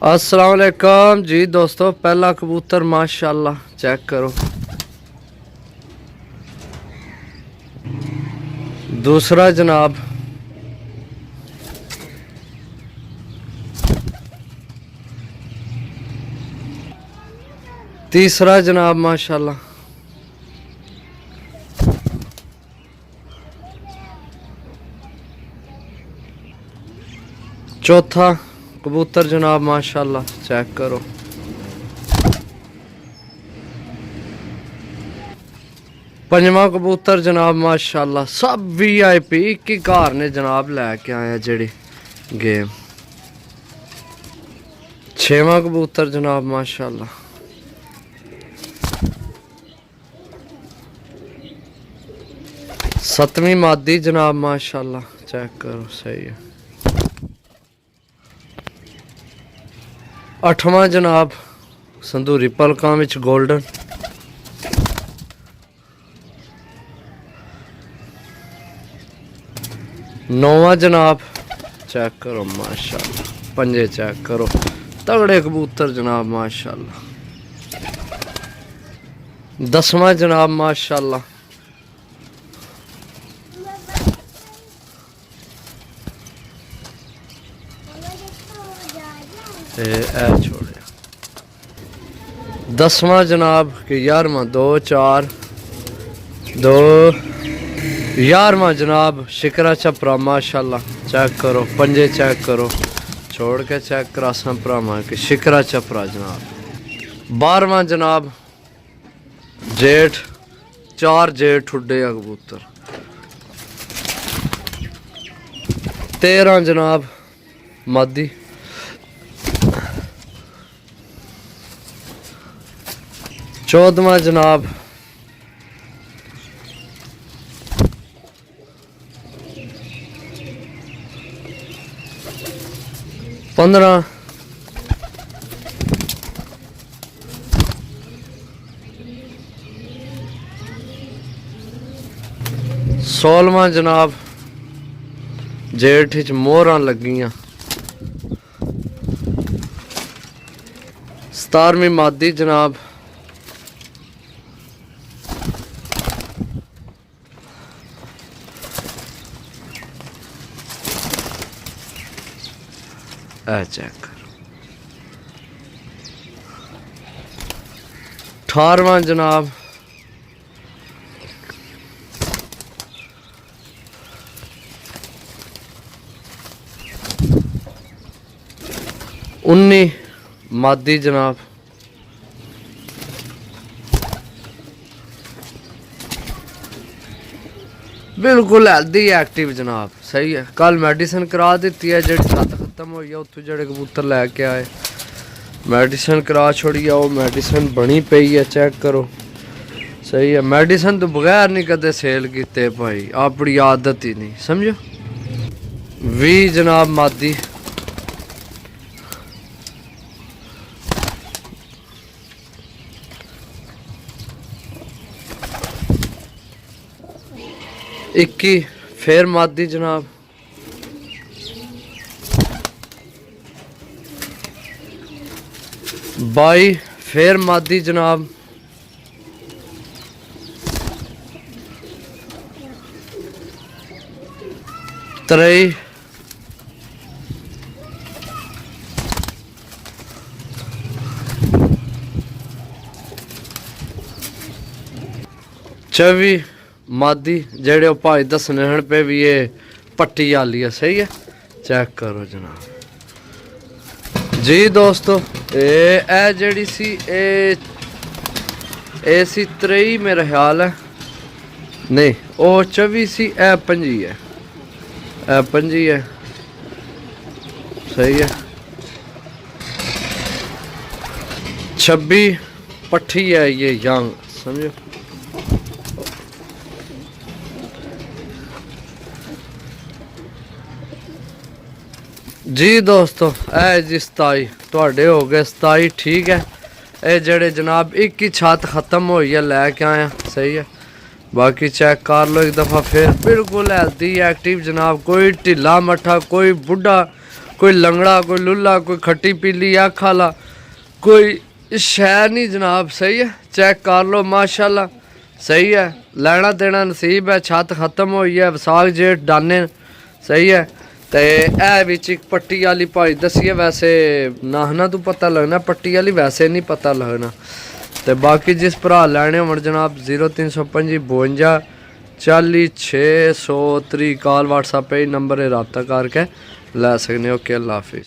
अस्सलाम वालेकुम जी दोस्तों। पहला कबूतर माशाल्लाह चेक करो। दूसरा जनाब, तीसरा जनाब माशाल्लाह, चौथा कबूतर जनाब माशाल्लाह चेक करो। पंजवा कबूतर जनाब माशाल्लाह, सब VIP एक ही घर ने जनाब लैके आया जेड़ी गेम। छेवां कबूतर जनाब माशाल्लाह, सतवीं मादी जनाब माशाल्लाह चेक करो, सही है। अठवां जनाब संदूरी पलकां विच गोल्डन। नौवां जनाब चेक करो माशाल्लाह, पंजे चेक करो, तगड़े कबूतर जनाब माशाल्लाह। दसवां जनाब माशाल्लाह, छोड़िया। 10वां जनाब के 11वां 2 4 2 11वां जनाब शिकरा छपरा माशाल्लाह चेक करो, पंजे चेक करो, छोड़ के चेक करासा भरावां के शिकरा छपरा जनाब। 12वां जनाब जेठ, 4 जेठ उड्डे कबूतर। 13 जनाब मादी। 14वां जनाब पंद्रह। 16वां जनाब जेठ च मोहरां लगियां। 17वीं मादी जनाब। 18वां जनाब उन्नी मादी जनाब। बिल्कुल हेल्दी एक्टिव जनाब, सही है। कल मेडिसिन करा दी है, जी छत खत्म हो गया उतों जड़े कबूतर लैके आए, मेडिसिन करा छोड़ी है, वो मेडिसिन बनी पई है, चेक करो, सही है। मेडिसिन तो बगैर नहीं कदे सेल किते भाई, अपनी आदत ही नहीं समझो। 20 जनाब मादी। 21 फिर मादी जनाब। 22 फिर मादी जनाब। 23 24 मादी, जेड़े भाई दसने हन पे भी ये पट्टी आली है, सही है, चेक करो जनाब। जी दोस्तों ए जेड़ी सी ए सी 23 मेरा ख्याल है, नहीं ओ 24 सी, ए 25 है, ए 25 है, सही है। 26 पट्टी है ये यंग, समझो। जी दोस्तों ए जी 27 थोड़े हो गए 27, ठीक है। ये जड़े जनाब एक ही छत खत्म हो है लैके आया, सही है। बाकी चेक कर लो एक दफ़ा फिर, बिल्कुल हेल्दी एक्टिव जनाब, कोई ढिला मट्ठा, कोई बुढ़ा, कोई लंगड़ा कोई लुल्ला कोई खट्टी पीली अख वाला कोई शह नहीं जनाब। सही है, चेक कर लो माशाल्लाह। सही है, लेना देना नसीब है। छत खत्म हुई है, विसाख जेठ डाने। सही है, तो यह बिच एक पट्टी वाली भाई दसी वैसे नाहना तो पता लगना, पट्टी वाली वैसे नहीं पता लगना। तो बाकी जिस भरा लैने हो जनाब 0325 52 40 630 कॉल व्हाट्सएप पे नंबर रब्ता करके लै सकने। ओके, अल्लाह हाफिज़।